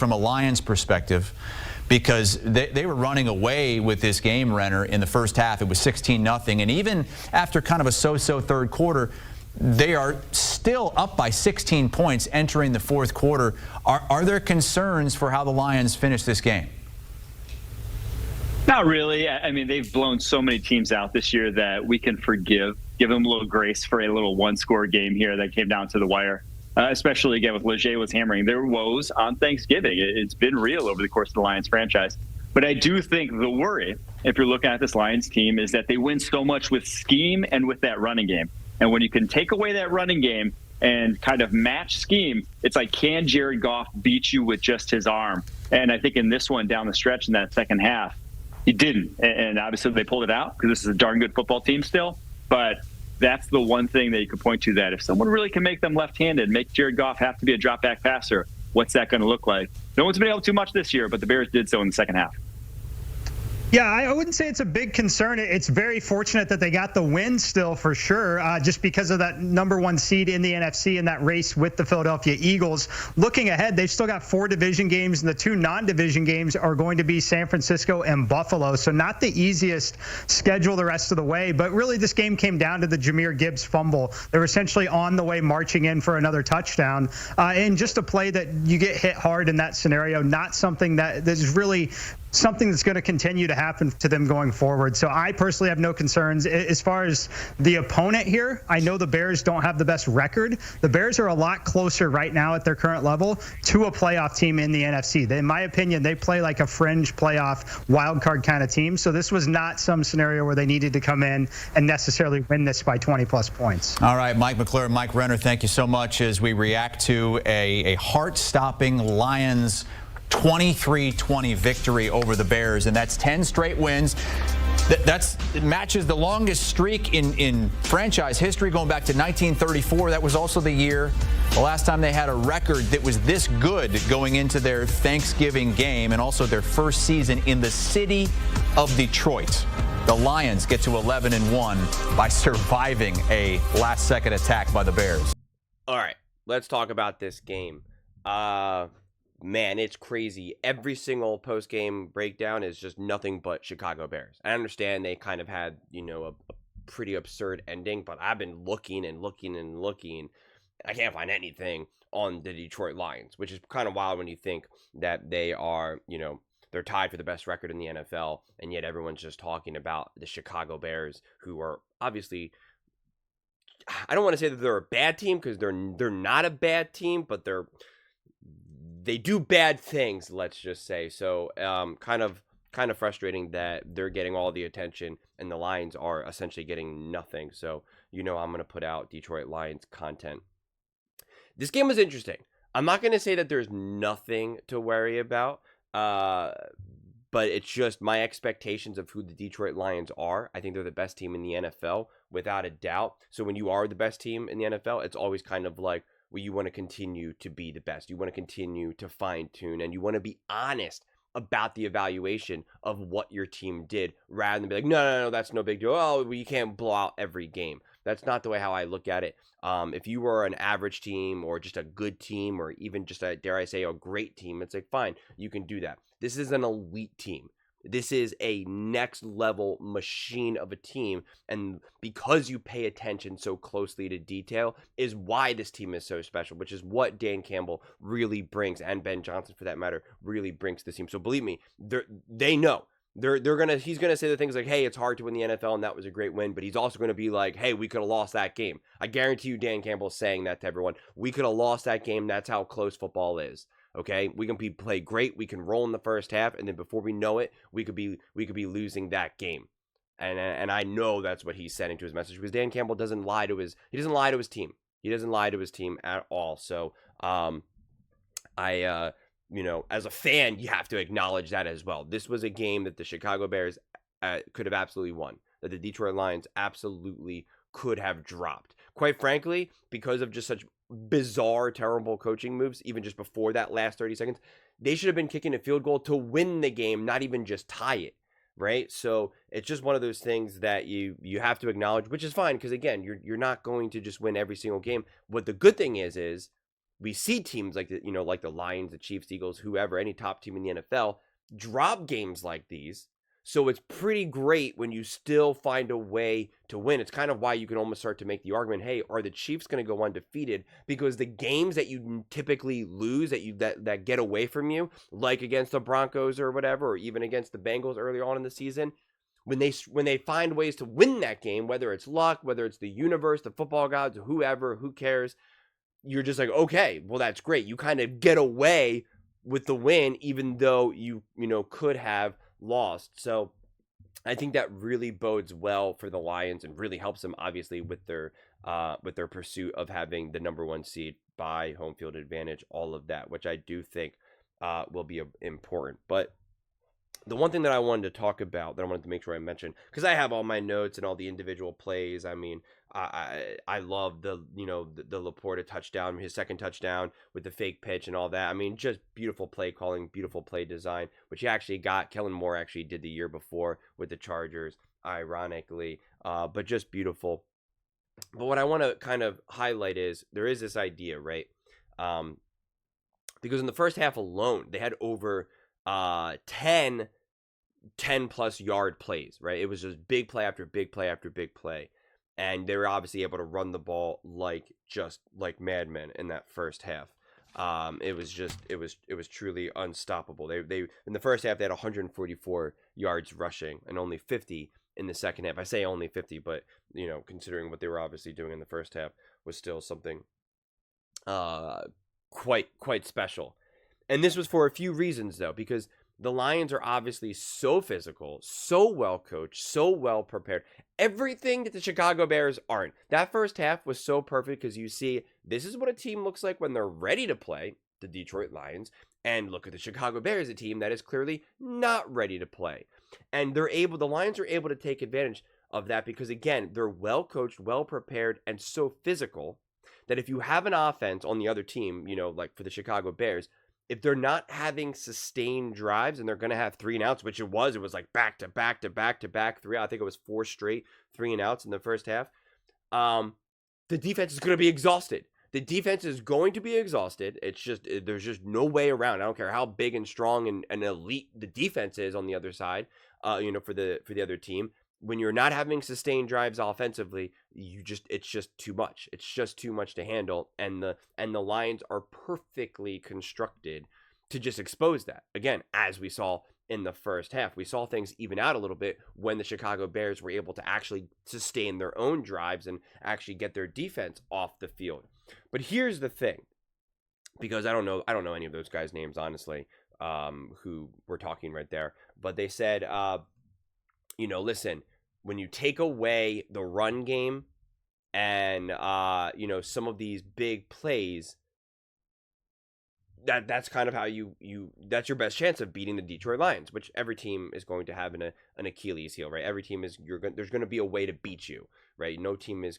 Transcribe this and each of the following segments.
from a Lions perspective, because they were running away with this game, Renner, in the first half. It was 16-0. And even after kind of a so-so third quarter, they are still up by 16 points entering the fourth quarter. Are there concerns for how the Lions finish this game? Not really. I mean, they've blown so many teams out this year that we can give them a little grace for a little one-score game here that came down to the wire. Especially, again, with Leger was hammering their woes on Thanksgiving. It's been real over the course of the Lions franchise. But I do think the worry, if you're looking at this Lions team, is that they win so much with scheme and with that running game. And when you can take away that running game and kind of match scheme, it's like, can Jared Goff beat you with just his arm? And I think in this one down the stretch in that second half, he didn't. And obviously they pulled it out because this is a darn good football team still. But that's the one thing that you could point to, that if someone really can make them left-handed, make Jared Goff have to be a drop-back passer, what's that going to look like? No one's been able to do much this year, but the Bears did so in the second half. Yeah, I wouldn't say it's a big concern. It's very fortunate that they got the win still, for sure, just because of that #1 seed in the NFC and that race with the Philadelphia Eagles. Looking ahead, they've still got 4 division games, and the 2 non-division games are going to be San Francisco and Buffalo. So not the easiest schedule the rest of the way, but really this game came down to the Jahmyr Gibbs fumble. They were essentially on the way marching in for another touchdown, and just a play that you get hit hard in that scenario, not something that is really something that's going to continue to happen to them going forward. So I personally have no concerns. As far as the opponent here, I know the Bears don't have the best record. The Bears are a lot closer right now at their current level to a playoff team in the NFC. In my opinion, they play like a fringe playoff wild card kind of team. So this was not some scenario where they needed to come in and necessarily win this by 20-plus points. All right, Mike McClure, Mike Renner, thank you so much as we react to a heart-stopping Lions 23-20 victory over the Bears, and that's 10 straight wins. It matches the longest streak in franchise history, going back to 1934. That was also the year, the last time they had a record that was this good going into their Thanksgiving game, and also their first season in the city of Detroit. The Lions get to 11-1 by surviving a last-second attack by the Bears. All right, let's talk about this game. Man, it's crazy. Every single post-game breakdown is just nothing but Chicago Bears. I understand they kind of had, a pretty absurd ending, but I've been looking and looking and looking. I can't find anything on the Detroit Lions, which is kind of wild when you think that they are, they're tied for the best record in the NFL, and yet everyone's just talking about the Chicago Bears, who are obviously, I don't want to say that they're a bad team, because they're not a bad team, but they do bad things, let's just say. So kind of frustrating that they're getting all the attention and the Lions are essentially getting nothing. So I'm going to put out Detroit Lions content. This game was interesting. I'm not going to say that there's nothing to worry about, but it's just my expectations of who the Detroit Lions are. I think they're the best team in the NFL, without a doubt. So when you are the best team in the NFL, it's always kind of like, well, you want to continue to be the best. You want to continue to fine-tune, and you want to be honest about the evaluation of what your team did, rather than be like, no, that's no big deal. Oh, well, you can't blow out every game. That's not the way how I look at it. If you were an average team, or just a good team, or even just dare I say, a great team, it's like, fine, you can do that. This is an elite team. This is a next level machine of a team, and because you pay attention so closely to detail is why this team is so special, which is what Dan Campbell really brings, and Ben Johnson for that matter, really brings to this team. So believe me, they know. He's gonna say the things like, hey, it's hard to win the NFL and that was a great win, but he's also gonna be like, hey, we could have lost that game. I guarantee you Dan Campbell's saying that to everyone. We could have lost that game. That's how close football is. Okay, we can play great. We can roll in the first half, and then before we know it, we could be losing that game. And I know that's what he's sending to his message, because Dan Campbell doesn't lie to his team. He doesn't lie to his team at all. So as a fan, you have to acknowledge that as well. This was a game that the Chicago Bears could have absolutely won, that the Detroit Lions absolutely could have dropped. Quite frankly, because of just such bizarre, terrible coaching moves, even just before that last 30 seconds, they should have been kicking a field goal to win the game, not even just tie it, right? So it's just one of those things that you have to acknowledge, which is fine, because again, you're not going to just win every single game. What the good thing is we see teams like the, like the Lions, the Chiefs, Eagles, whoever, any top team in the NFL drop games like these. So it's pretty great when you still find a way to win. It's kind of why you can almost start to make the argument, hey, are the Chiefs going to go undefeated? Because the games that you typically lose, that get away from you, like against the Broncos or whatever, or even against the Bengals early on in the season, when they find ways to win that game, whether it's luck, whether it's the universe, the football gods, whoever, who cares, you're just like, okay, well, that's great. You kind of get away with the win, even though you could have lost. So I think that really bodes well for the Lions and really helps them, obviously, with their pursuit of having the number 1 seed by home field advantage, all of that, which I do think will be important. But the one thing that I wanted to talk about, that I wanted to make sure I mentioned, because I have all my notes and all the individual plays. I mean, I love the Laporta touchdown, his second touchdown with the fake pitch and all that. I mean, just beautiful play calling, beautiful play design, which he actually got. Kellen Moore actually did the year before with the Chargers, ironically, but just beautiful. But what I want to kind of highlight is there is this idea, right? Because in the first half alone, they had over 10 plus yard plays, right? It was just big play after big play after big play. And they were obviously able to run the ball like madmen in that first half. It was truly unstoppable. They in the first half they had 144 yards rushing and only 50 in the second half. I say only 50, but considering what they were obviously doing in the first half was still something quite special. And this was for a few reasons, though, because the Lions are obviously so physical, so well coached, so well prepared. Everything that the Chicago Bears aren't. That first half was so perfect because you see this is what a team looks like when they're ready to play, the Detroit Lions, and look at the Chicago Bears, a team that is clearly not ready to play. And the Lions are able to take advantage of that because, again, they're well coached, well prepared, and so physical that if you have an offense on the other team, like for the Chicago Bears, if they're not having sustained drives and they're going to have 3 and outs, which it was like back to back to back to back 3. I think it was 4 straight 3 and outs in the first half. The defense is going to be exhausted. The defense is going to be exhausted. It's just, there's just no way around. I don't care how big and strong and elite the defense is on the other side, for the other team. When you're not having sustained drives offensively, it's just too much. It's just too much to handle, and the Lions are perfectly constructed to just expose that. Again, as we saw in the first half, we saw things even out a little bit when the Chicago Bears were able to actually sustain their own drives and actually get their defense off the field. But here's the thing, because I don't know any of those guys' names, honestly, who were talking right there, but they said, listen, when you take away the run game and, some of these big plays, that's kind of how that's your best chance of beating the Detroit Lions, which every team is going to have an Achilles heel, right? Every team there's going to be a way to beat you, right? No team is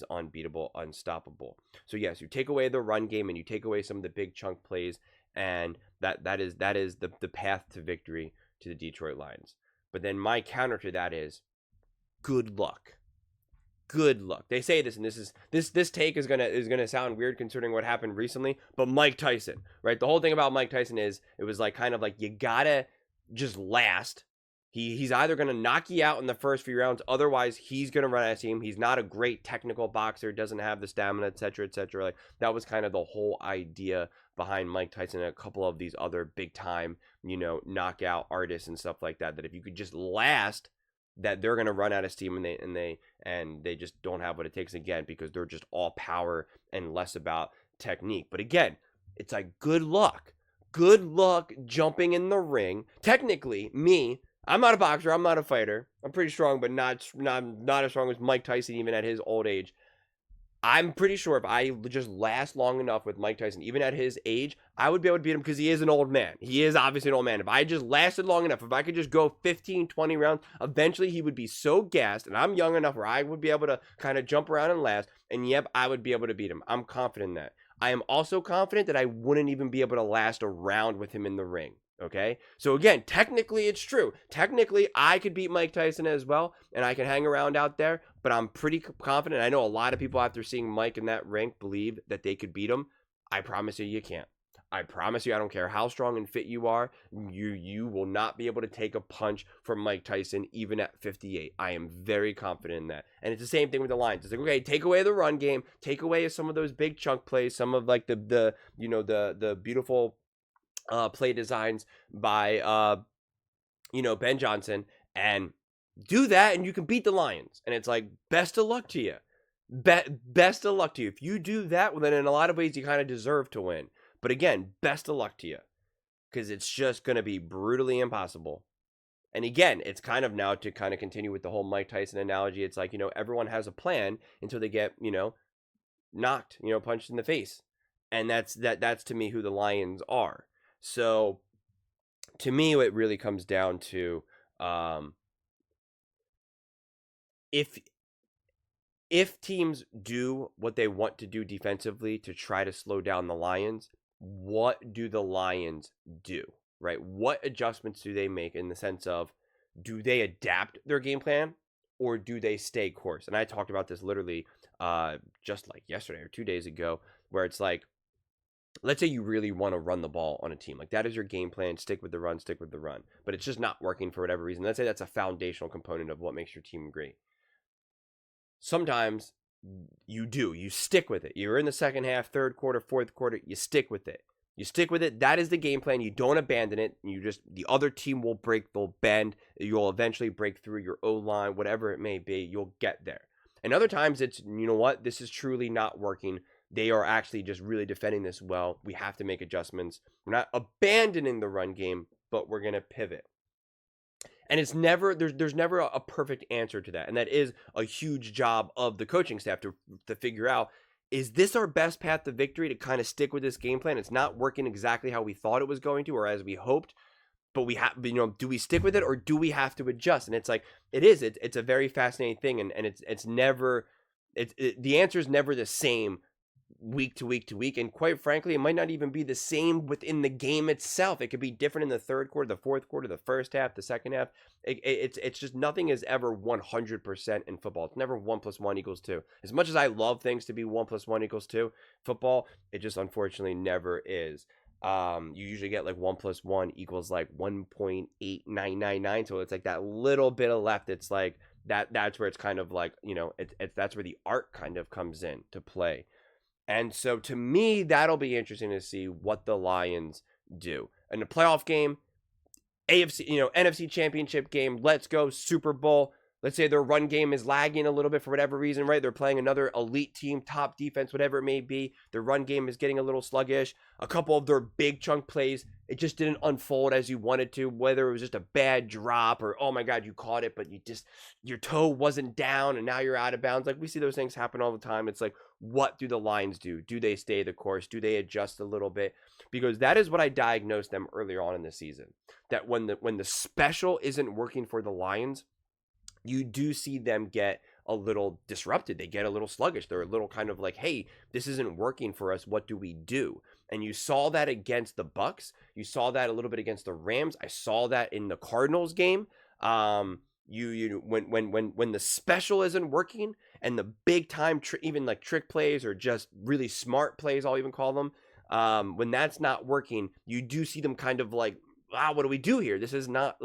unbeatable, unstoppable. So yes, you take away the run game and you take away some of the big chunk plays, and that is the path to victory to the Detroit Lions. But then my counter to that is good luck. Good luck. They say this, and this take is gonna sound weird considering what happened recently. But Mike Tyson, right? The whole thing about Mike Tyson is it was like kind of like you gotta just last. He's either gonna knock you out in the first few rounds, otherwise he's gonna run out of steam. He's not a great technical boxer, doesn't have the stamina, etc., etc. Like that was kind of the whole idea behind Mike Tyson and a couple of these other big time, knockout artists and stuff like that. That if you could just last, that they're gonna run out of steam and they just don't have what it takes again because they're just all power and less about technique. But again, it's like good luck jumping in the ring. Technically, I'm not a boxer. I'm not a fighter. I'm pretty strong, but not as strong as Mike Tyson, even at his old age. I'm pretty sure if I just last long enough with Mike Tyson, even at his age, I would be able to beat him because he is an old man. He is obviously an old man. If I just lasted long enough, if I could just go 15, 20 rounds, eventually he would be so gassed, and I'm young enough where I would be able to kind of jump around and last, and yep, I would be able to beat him. I'm confident in that. I am also confident that I wouldn't even be able to last a round with him in the ring. Okay, so again, technically it's true. Technically, I could beat Mike Tyson as well, and I can hang around out there, but I'm pretty confident. I know a lot of people after seeing Mike in that ring believe that they could beat him. I promise you can't. I promise you, I don't care how strong and fit you are, you will not be able to take a punch from Mike Tyson even at 58. I am very confident in that. And it's the same thing with the Lions. It's like, okay, take away the run game, take away some of those big chunk plays, some of like the beautiful play designs by Ben Johnson, and do that and you can beat the Lions. And it's like, best of luck to you. Best of luck to you. If you do that, well, then in a lot of ways you kind of deserve to win. But again, best of luck to you, because it's just going to be brutally impossible. And again, it's kind of now to kind of continue with the whole Mike Tyson analogy. It's like, everyone has a plan until they get, knocked, punched in the face. And that's to me who the Lions are. So to me, it really comes down to if teams do what they want to do defensively to try to slow down the Lions, what do the Lions do, right? What adjustments do they make in the sense of, do they adapt their game plan or do they stay course? And I talked about this literally just like yesterday or 2 days ago, where it's like, let's say you really want to run the ball on a team. Like, that is your game plan. Stick with the run, but it's just not working for whatever reason. Let's say that's a foundational component of what makes your team great. Sometimes you stick with it. You're in the second half, third quarter, fourth quarter, you stick with it. That is the game plan. You don't abandon it. The other team will break, they'll bend. You'll eventually break through your O-line, whatever it may be. You'll get there. And other times it's, you know what, this is truly not working. They are actually just really defending this well. We have to make adjustments. We're not abandoning the run game, but we're going to pivot. And it's never, there's never a perfect answer to that. And that is a huge job of the coaching staff to figure out, is this our best path to victory, to kind of stick with this game plan? It's not working exactly how we thought it was going to, or as we hoped, but we have, do we stick with it or do we have to adjust? And it's like, it's a very fascinating thing. And it's never, the answer is never the same week to week to week, and quite frankly, it might not even be the same within the game itself. It could be different in the third quarter, the fourth quarter, the first half, the second half. It's just, nothing is ever 100% in football. It's never 1 + 1 = 2. As much as I love things to be 1 + 1 = 2, football, it just unfortunately never is. You usually get like 1 + 1 = like 1.8999. So it's like that little bit of left. It's like that's where it's kind of like, that's where the art kind of comes in to play. And so to me, that'll be interesting to see what the Lions do. In the playoff game, AFC, NFC Championship game, let's go, Super Bowl. Let's say their run game is lagging a little bit for whatever reason, right? They're playing another elite team, top defense, whatever it may be. Their run game is getting a little sluggish. A couple of their big chunk plays, it just didn't unfold as you wanted to, whether it was just a bad drop or, oh my God, you caught it, but your toe wasn't down and now you're out of bounds. Like, we see those things happen all the time. It's like, what do the Lions do? Do they stay the course? Do they adjust a little bit? Because that is what I diagnosed them earlier on in the season. That when the special isn't working for the Lions, you do see them get a little disrupted. They get a little sluggish. They're a little kind of like, hey, this isn't working for us. What do we do? And you saw that against the Bucks. You saw that a little bit against the Rams. I saw that in the Cardinals game. When the special isn't working and the big time even like trick plays or just really smart plays, I'll even call them, when that's not working, you do see them kind of like, wow, what do we do here? This is not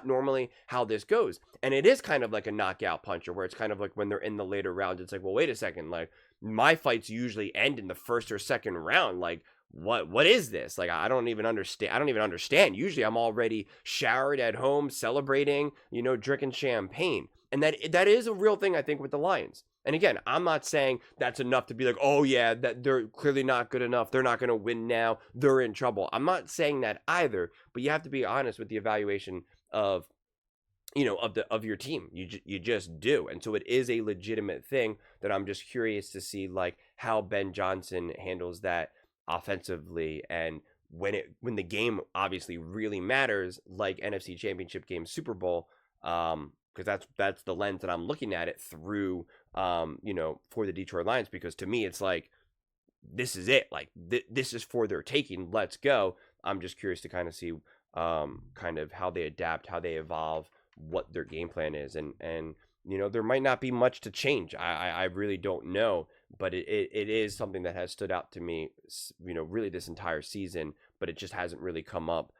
normally how this goes. And it is kind of like a knockout puncher, where it's kind of like when they're in the later rounds, it's like, well, wait a second, like, my fights usually end in the first or second round. Like, what is this? Like, I don't even understand. Usually I'm already showered at home, celebrating, drinking champagne. And that is a real thing, I think, with the Lions. And again, I'm not saying that's enough to be like, oh yeah, that they're clearly not good enough. They're not going to win now. They're in trouble. I'm not saying that either, but you have to be honest with the evaluation of your team. You just do. And so it is a legitimate thing that I'm just curious to see, like, how Ben Johnson handles that offensively, and when the game obviously really matters, like NFC Championship game, Super Bowl, because that's the lens that I'm looking at it through, for the Detroit Lions, because to me, it's like, this is it. Like, this is for their taking. Let's go. I'm just curious to kind of see kind of how they adapt, how they evolve, what their game plan is. And there might not be much to change. I really don't know. but it is something that has stood out to me, really this entire season, but it just hasn't really come up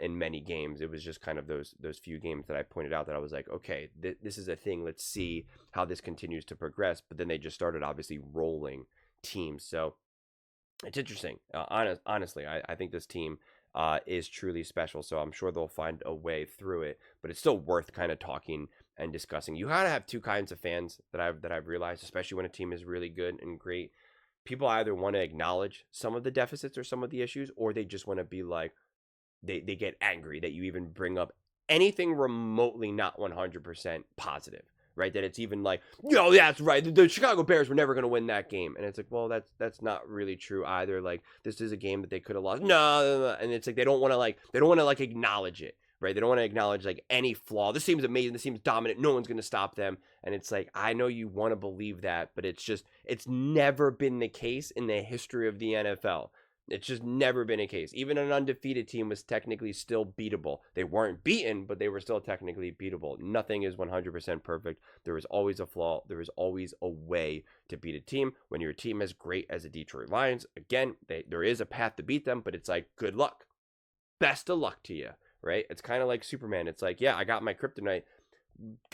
in many games. It was just kind of those few games that I pointed out that I was like, okay, this is a thing. Let's see how this continues to progress. But then they just started obviously rolling teams. So it's interesting. Honestly, I think this team is truly special. So I'm sure they'll find a way through it. But it's still worth kind of talking and discussing. You gotta have two kinds of fans that I've realized, especially when a team is really good and great. People either want to acknowledge some of the deficits or some of the issues, or they just want to be like, they get angry that you even bring up anything remotely not 100% positive, right? That it's even like, that's right, the Chicago Bears were never going to win that game. And it's like, well, that's not really true either. Like, this is a game that they could have lost. No. And it's like they don't want to acknowledge it, right? They don't want to acknowledge like any flaw. This team's amazing, this team's dominant, no one's going to stop them. And it's like, I know you want to believe that, but it's never been the case in the history of the NFL. It's just never been a case. Even an undefeated team was technically still beatable. They weren't beaten, but they were still technically beatable. Nothing is 100% perfect. There is always a flaw. There is always a way to beat a team. When you're a team as great as the Detroit Lions, again, there is a path to beat them, but it's like, good luck. Best of luck to you, right? It's kind of like Superman. It's like, yeah, I got my kryptonite.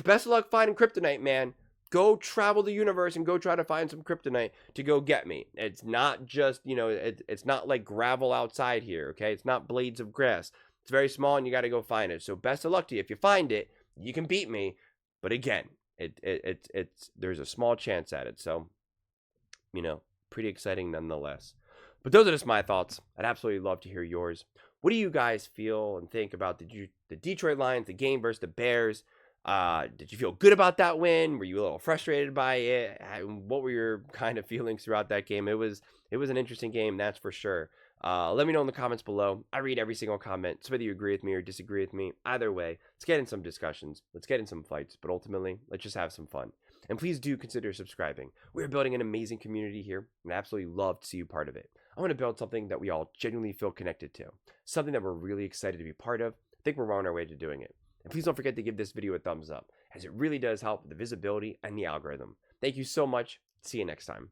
Best of luck finding kryptonite, man. Go travel the universe and go try to find some kryptonite to go get me. It's not just, it's not like gravel outside here, okay? It's not blades of grass. It's very small and you got to go find it. So best of luck to you. If you find it, you can beat me. But again, there's a small chance at it. So, pretty exciting nonetheless. But those are just my thoughts. I'd absolutely love to hear yours. What do you guys feel and think about the Detroit Lions, the game versus the Bears? Did you feel good about that win? Were you a little frustrated by it? What were your kind of feelings throughout that game? It was an interesting game, that's for sure. Let me know in the comments below. I read every single comment, so whether you agree with me or disagree with me, either way, let's get in some discussions. Let's get in some fights, but ultimately, let's just have some fun. And please do consider subscribing. We're building an amazing community here, and I absolutely love to see you part of it. I want to build something that we all genuinely feel connected to, something that we're really excited to be part of. I think we're on our way to doing it. And please don't forget to give this video a thumbs up, as it really does help with the visibility and the algorithm. Thank you so much. See you next time.